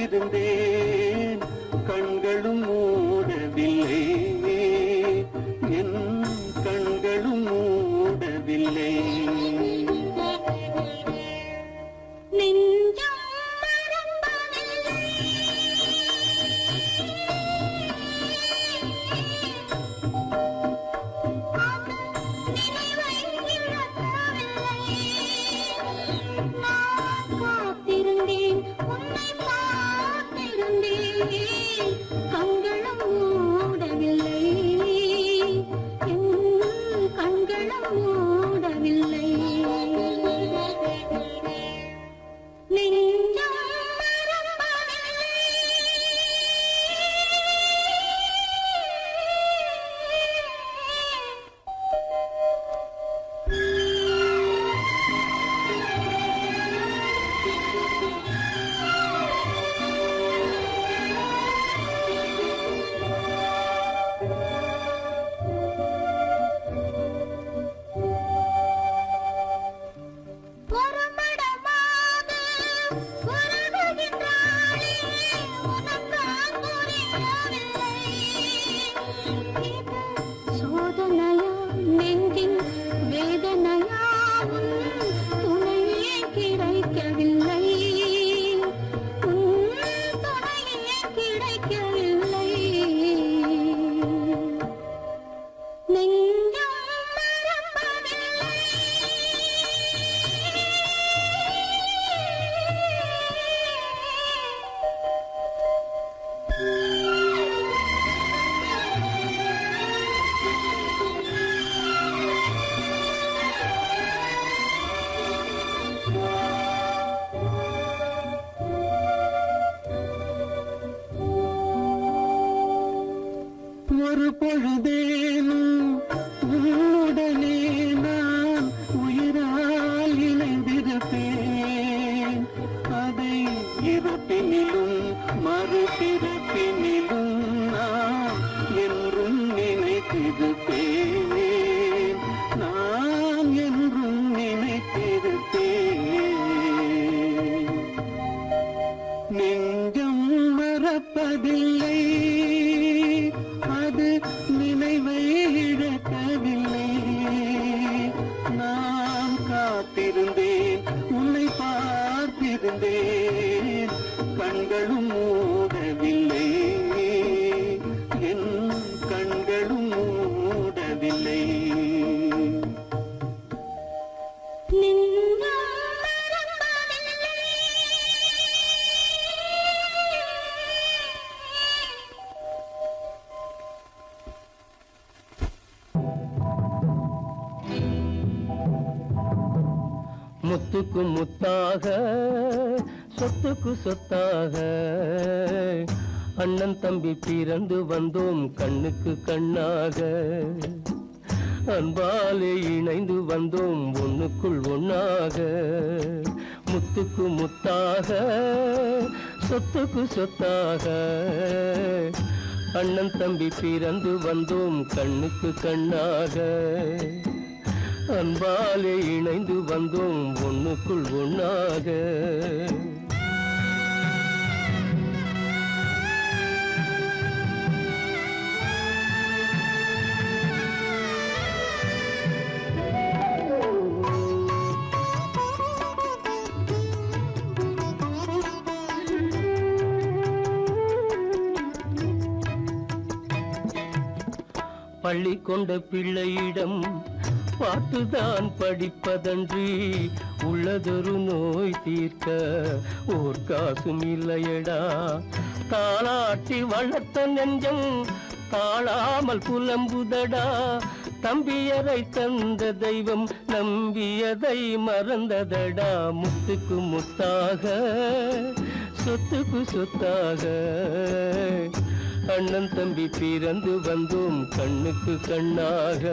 காத்திருந்தேன் கண்களும் மூடவில்லை என் கண்களும் மூடவில்லை ஒரு பொழுதேனும் உன்னுடனே நான் உயிரால் இணைந்திருப்பேன் அதை இறப்பினிலும் மறுபிறப்பினிலும் நான் என்றும் நினைத்திருப்பேன் நான் என்றும் நினைத்திருப்பேன் நெஞ்சம் மறப்பதில்லை அது நினைவை இழக்கவில்லை நான் காத்திருந்தேன் உன்னை பார்த்திருந்தேன் கண்களும் மூடவில்லை என் கண்களும் மூடவில்லை முத்துக்கு முத்தாக சொத்துக்கு சொத்தாக அண்ணன் தம்பி பிறந்து வந்தோம் கண்ணுக்கு கண்ணாக அன்பாலே இணைந்து வந்தோம் ஒண்ணுக்குள் ஒண்ணாக முத்துக்கு முத்தாக சொத்துக்கு சொத்தாக அண்ணன் தம்பி பிறந்து வந்தோம் கண்ணுக்கு கண்ணாக அன்பாலே இணைந்து வந்தோம் ஒண்ணுக்குள் ஒண்ணாக பள்ளி கொண்ட பிள்ளையிடம் பாட்டுதான் படிப்பதன்றி உள்ளதொரு நோய் தீர்க்க ஓர் காசும் இல்லையடா தாளாட்டி வளர்த்த நெஞ்சம் தாழாமல் புலம்புதடா தம்பியரை தந்த தெய்வம் நம்பியதை மறந்ததடா முத்துக்கு முத்தாக சொத்துக்கு சொத்தாக அண்ணன் தம்பி பிறந்து வந்தோம் கண்ணுக்கு கண்ணாக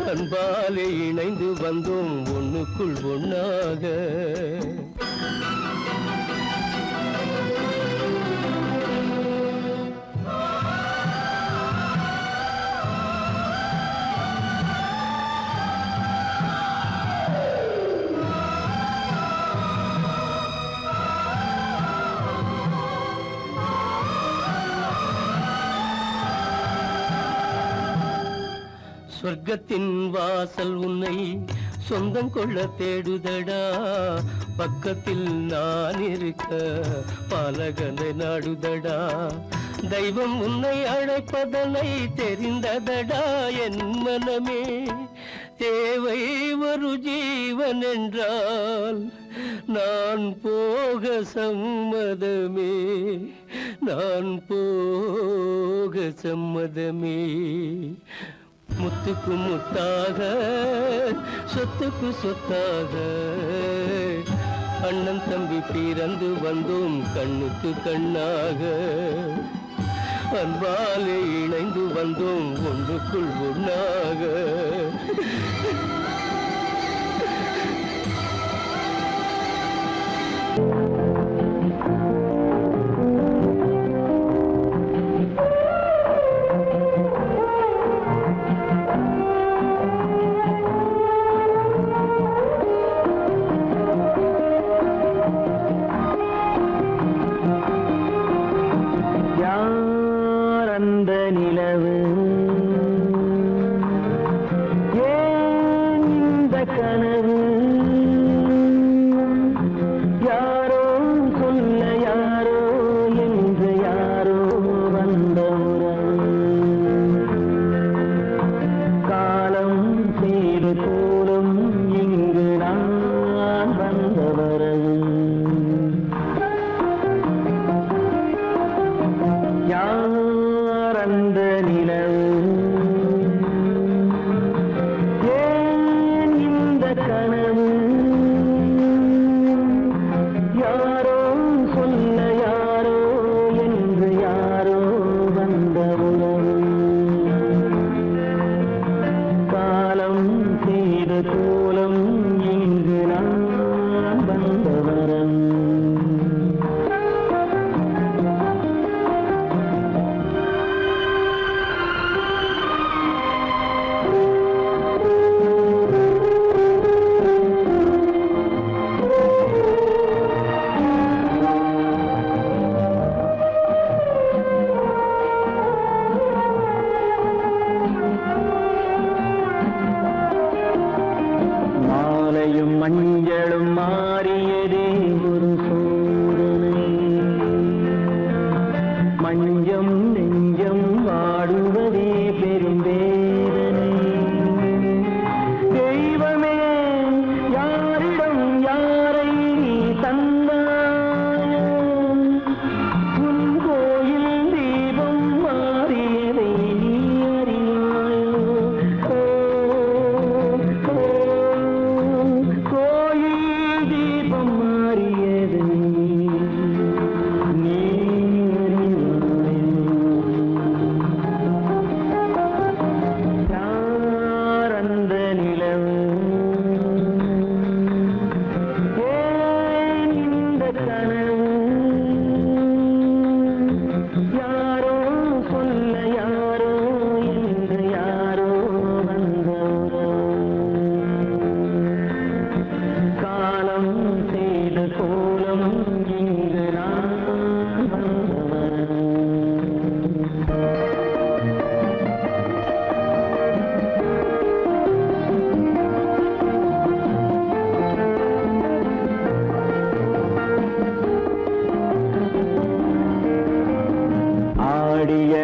அன்பாலே இணைந்து வந்தோம் ஒண்ணுக்குள் ஒண்ணாக சொர்க்கத்தின் வாசல் உன்னை சொந்தம் கொள்ள தேடுதடா, பக்கத்தில் நான் இருக்க பாலகனை நாடுதடா. தெய்வம் உன்னை அழைப்பதனை தெரிந்ததடா என் மனமே. தேவை ஒரு ஜீவன் என்றால் நான் போக சம்மதமே, நான் போக சம்மதமே. முத்துக்கு முத்தாக சொத்துக்கு சொத்தாக அண்ணன் தம்பி பிறந்து வந்தோம் கண்ணுக்கு கண்ணாக. அன்பாலே இணைந்து வந்தோம் ஒன்றுக்குள் ஒன்றாக. மஞ்சளும் மாறியதே ஒரு சோதனை, மஞ்சம் நெஞ்சம் வாடுவதே பெரும் வேதனை. தெய்வமே யாரிடம் யாரை நீ தந்தாயோ, உன் கோயில் தீபம் மாறியதை நீ அறியாயோ.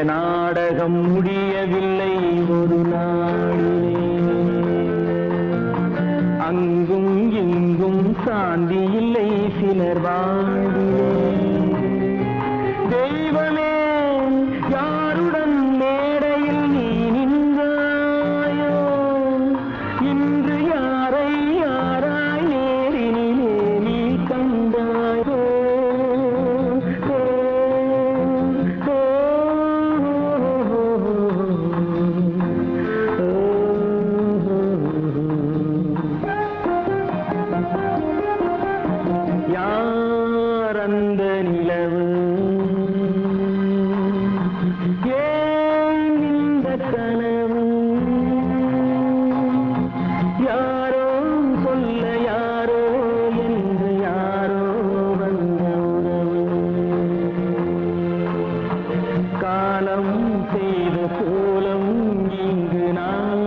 நாடகம் முடியவில்லை ஒரு நாளிலே, அங்கும் இங்கும் சாந்தி இல்லை சிலர் வாழ்விலே. தெய்வமே யாருடன் மேடையில் நீ நின்றாயோ, இன்று யாரை யாராய் நேரினிலே நீ கண்டாயோ. யார் அந்த நிலவு, ஏன் இந்த கனவு, யாரோ சொல்ல யாரோ என்று யாரோ வந்த உறவு. காலம் செய்த கோலம் இங்கு நான்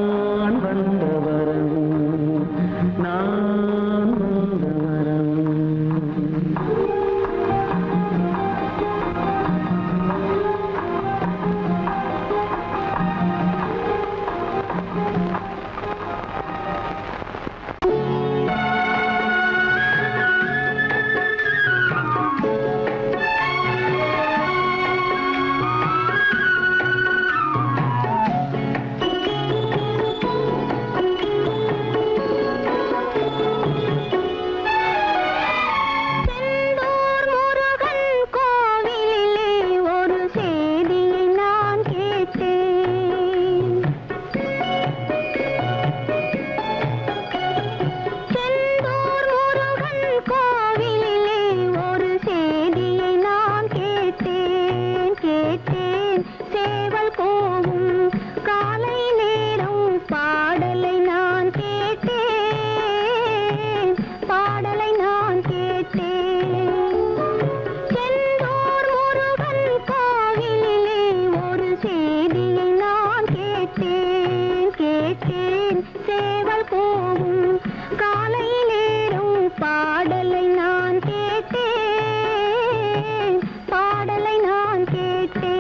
போகும் காலை நேரம் பாடலை நான் கேட்டேன், பாடலை நான் கேட்டேன்.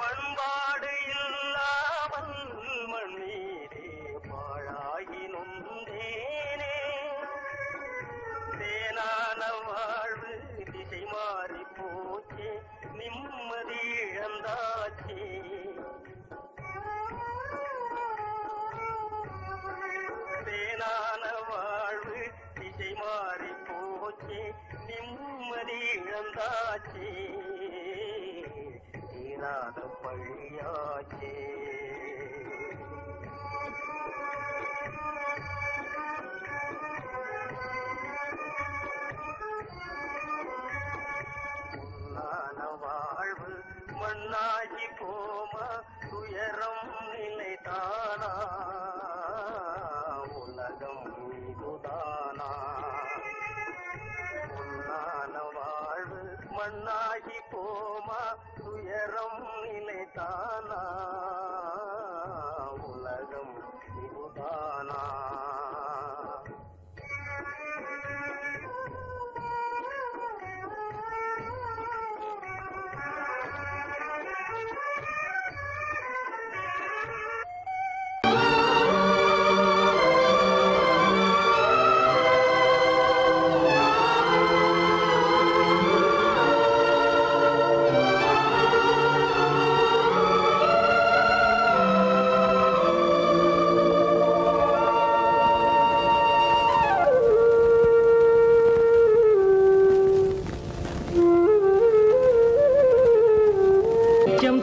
பண்பாடு இல்லாமல் மண்ணீரே பாழாகி நொந்தேனே தேனான வாழ்வு திசை மாறி போச்சே நிம்மதி இழந்தாச்சே தேனான வாழ்வு திசை மாறி போச்சே நிம்மதி இழந்தாச்சே தீராத பழியாச்சே வாழ்வு மண்ணாகி போமா துயரம் நிலைதானா உலகம் இதுதானா பொன்னான வாழ்வு மண்ணாகி போமா துயரம் நிலைதானா உலகம் இதுதானா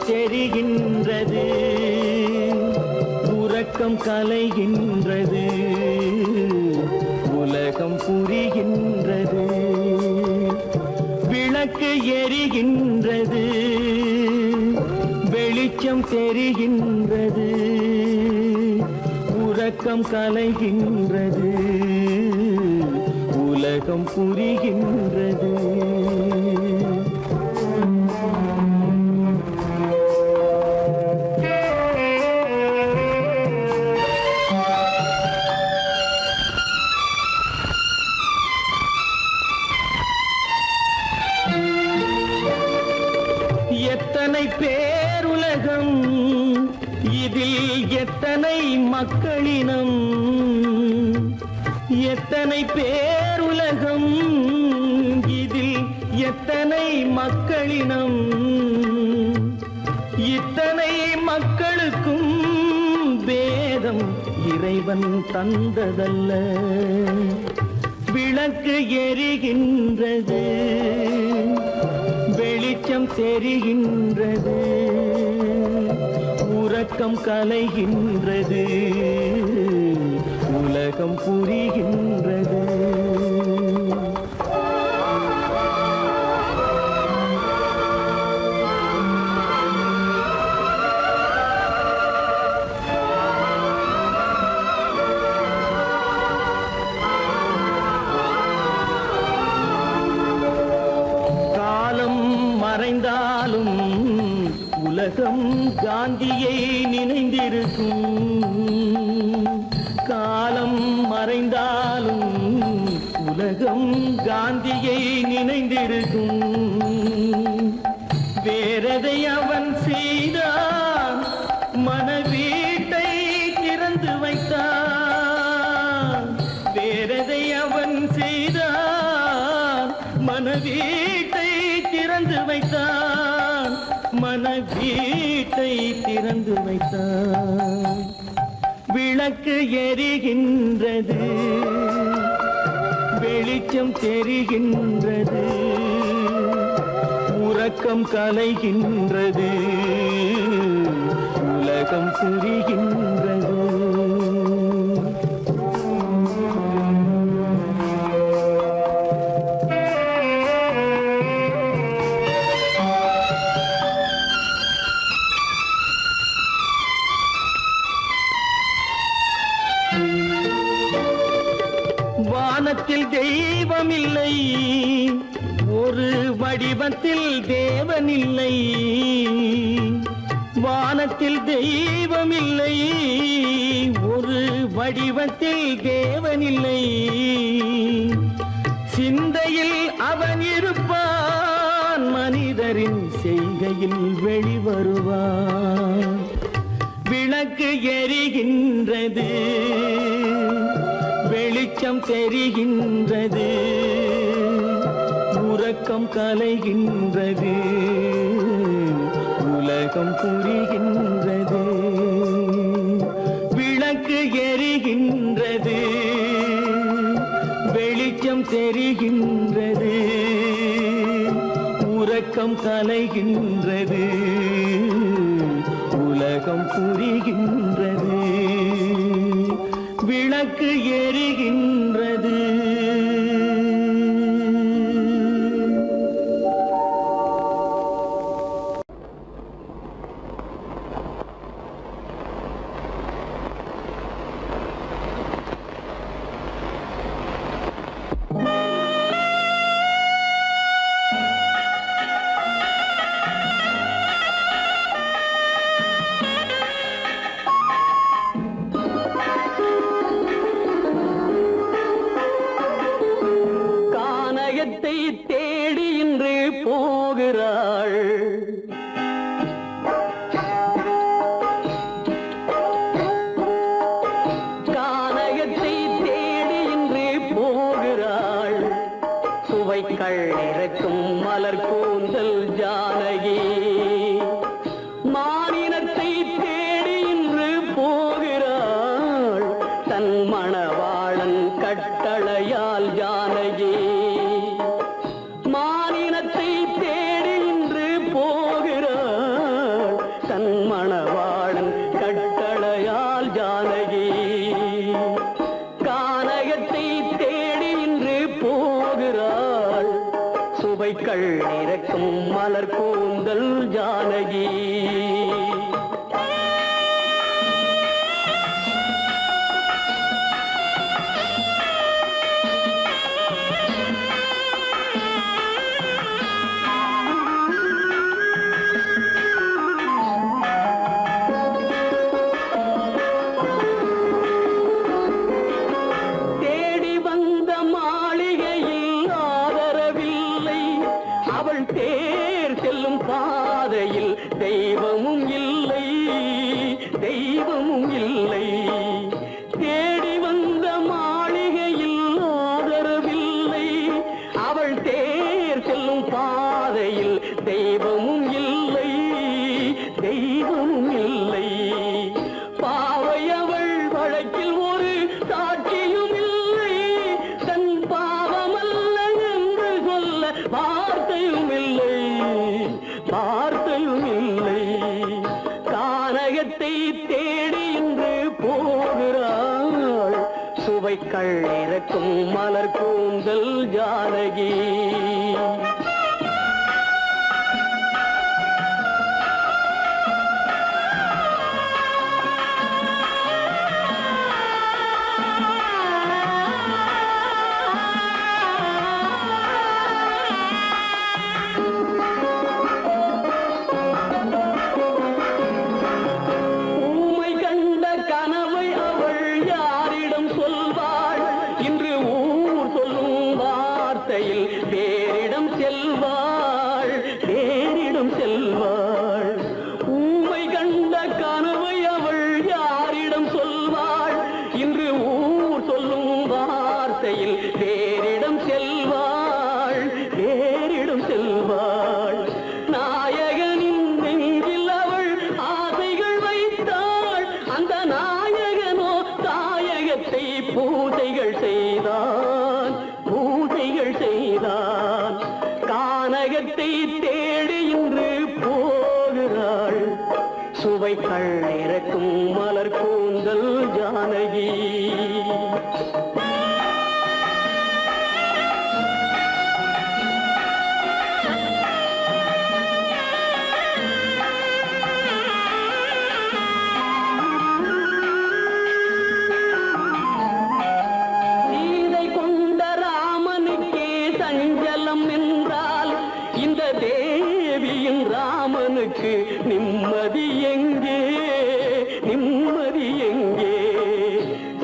தெரிகின்றது உறக்கம் கலைகின்றது உலகம் புரிகின்றது விளக்கு எரிகின்றது வெளிச்சம் தெரிகின்றது உறக்கம் கலைகின்றது உலகம் புரிகின்றது எத்தனை பேருலகம் இதில் எத்தனை மக்களினம் எத்தனை பேருலகம் இதில் எத்தனை மக்களினம் இத்தனை மக்களுக்கும் வேதம் இறைவன் தந்ததல்ல விளக்கு எரிகின்றது வெளிச்சம் தெரிகின்றது உறக்கம் கலைகின்றது உலகம் புரிகின்றது மறைந்தாலும் உலகம் காந்தியை நினைந்திருக்கும் காலம் மறைந்தாலும் உலகம் காந்தியை நினைந்திருக்கும் வேறெதை அவன் செய்தான் மனவீட்டை திறந்து வைத்தான் வேறெதை அவன் செய்தான் மனவீட்டை திறந்து வைத்தான் மனவீட்டை திறந்து வைத்தான் விளக்கு எரிகின்றது வெளிச்சம் தெரிகின்றது உறக்கம் கலைகின்றது உலகம் புரிகின்றது வானத்தில் தெய்வமில்லை ஒரு வடிவத்தில் தேவனில்லை வானத்தில் தெய்வமில்லை ஒரு வடிவத்தில் தேவனில்லை சிந்தையில் அவன் இருப்பான் மனிதரின் செய்கை வேளையில் வெளிவருவார். விளக்கு எரிகின்றது, வெளிச்சம் தெரிகின்றது, உறக்கம் கலைகின்றது, உலகம் புரிகின்றது. விளக்கு எரிகின்றது, வெளிச்சம் தெரிகின்றது, உறக்கம் கலைகின்றது, உலகம் புரிகின்றது. விளக்கு எரிகின்றது. தேடி இன்று போகிறாள். கானகத்தை தேடி இன்று போகிறாள். சுவைக்கள் இறக்கும் மலர் கூந்தல் ஜானகி. மானினத்தை தேடி இன்று போகிறாள். தன் மணவாளன் கட்டளையால் ஜானகி. மானினத்தை தேடி இன்று போகிறாள். தன் மணவாளன் கட்டளையால் ஜானகி. கானகத்தை தேடி இன்று போகிறாள். சுவைக்கள் இறக்கும் மலர் கூந்தல் ஜானகி. தேர் செல்லும் பாதையில் தெய்வமும் இல்லை, தெய்வமும் இல்லை. தேடி வந்த மாளிகையில் ஆதரவில்லை. அவள் தேர் செல்லும் பாதையில் தெய்வமும் இல்லை, தெய்வமும் இல்லை. பாவை அவள் வழக்கில் ஒரு சாட்சியும் இல்லை. தன் பாவமல்ல என்று சொல்ல வார்த்தையும் இல்லை, வார்த்தையும் இல்லை. கானகத்தை தேடி இன்று போகிறாள். சுவைக்கள் இறக்கும் மலர் கூந்தல் ஜானகி. பேரிடம் செல்வாள், பேரிடம் செல்வாள். ஊமை கண்ட கனவை அவள் யாரிடம் சொல்வாள்? இன்று ஊர் சொல்லும் வார்த்தையில் பேரிடம் செல்வாள், பேரிடம் செல்வாள். நாயகனின் நெஞ்சில் அவள் ஆசைகள் வைத்தாள். அந்த நாயகனோ தாயகத்தை பூஜைகள் செய்தான், பூஜைகள் செய்தான். கானகத்தை தேடி இன்று போகிறாள். சுவைக்கள் இறக்கும் மலர் கூந்தல் ஜானகி. ராமனுக்கு நிம்மதி எங்கே, நிம்மதி எங்கே?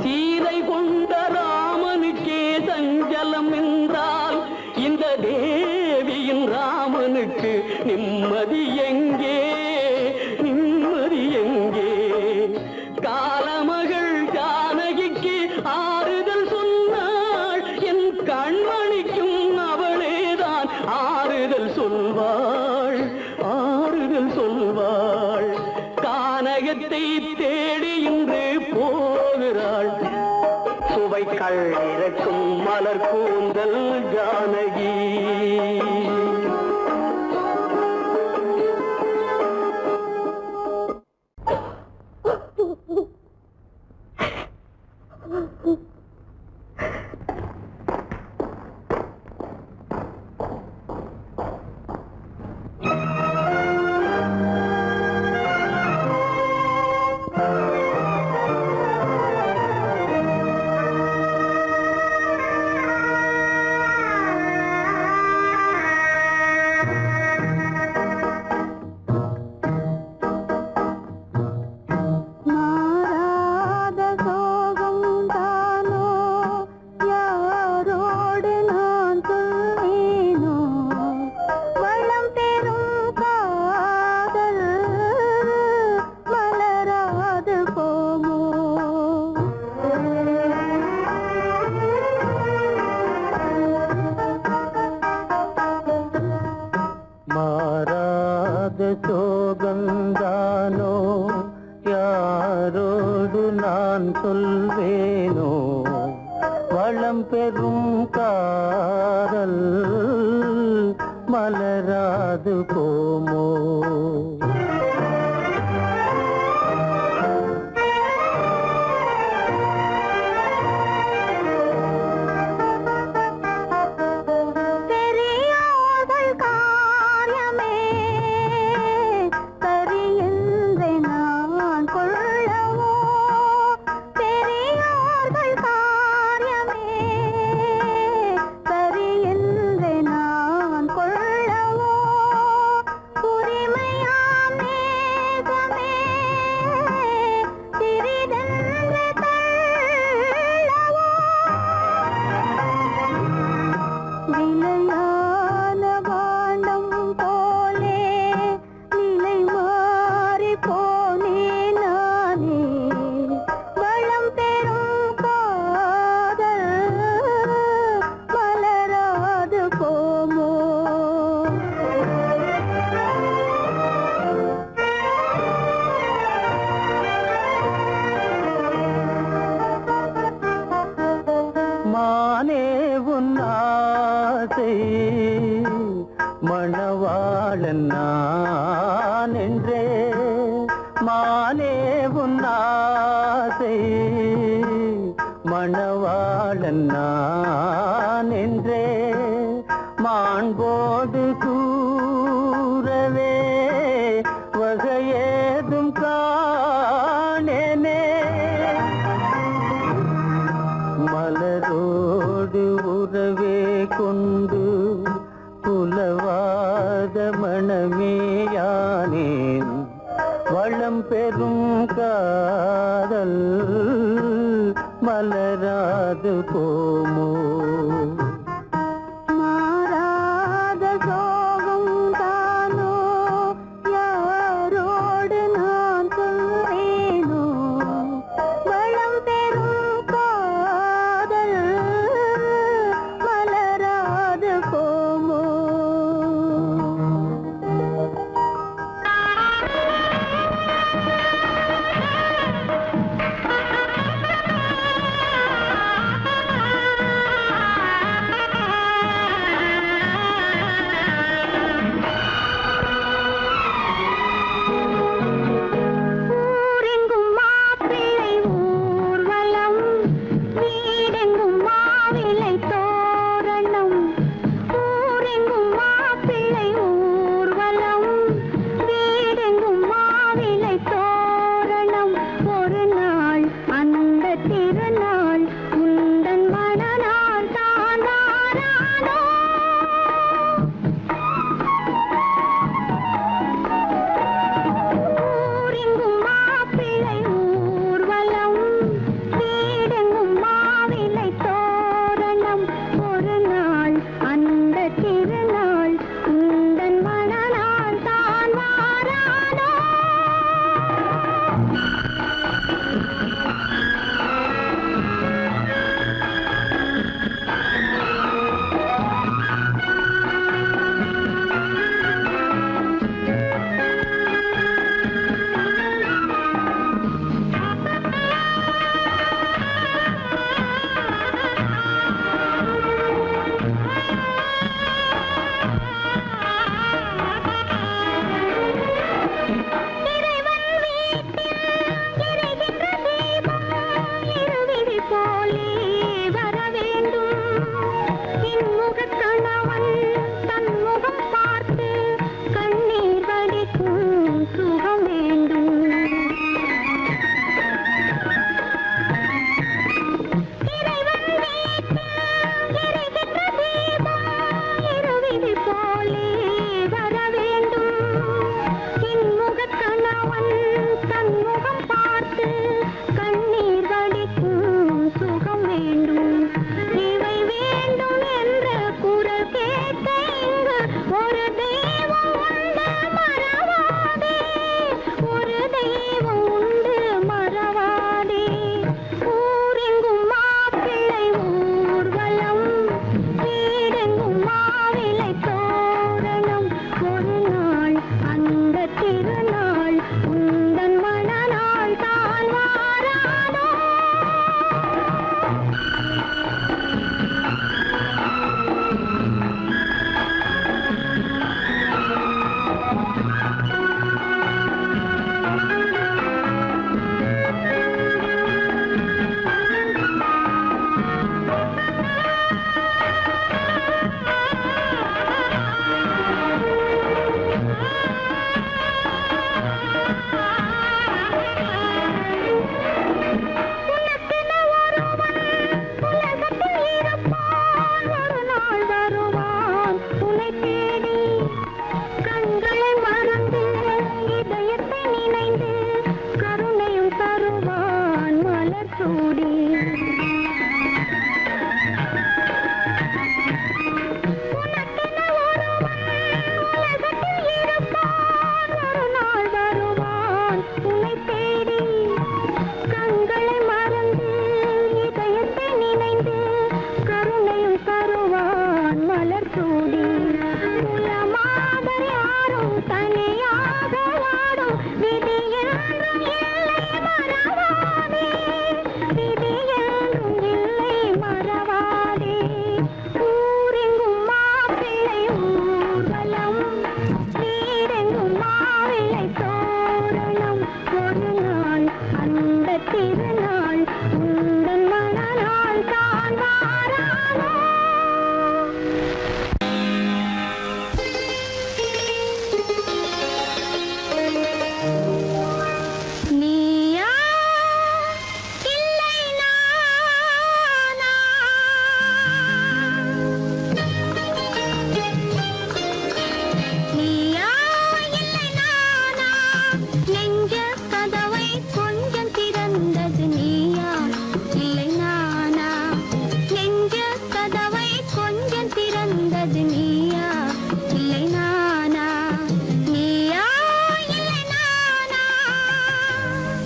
சீதை கொண்ட ராமனுக்கே சஞ்சலம் என்றால் இந்த தேவியின் ராமனுக்கு நிம்மதி எங்கே? வையகத்தை தேடி இன்று போகிறாள் சுவைக்கள் இறக்கும் மலர் கூந்தல் ஜானகி. சோகந்தானோ யாரோடு நான் சொல்வேனோ வளம் பெறும் காதல் மலராது போமோ. மணவாளன் நான் என்றே மானே உன் ஆசை மணவாளன் நான் என்றே மாண்போடு கூறவே வகையேதும் காணேனே மலரோடு உறவே கொண்டு புலவாத மணமேயானேன் வளம் பெறும் காதல் மலராது போமோ.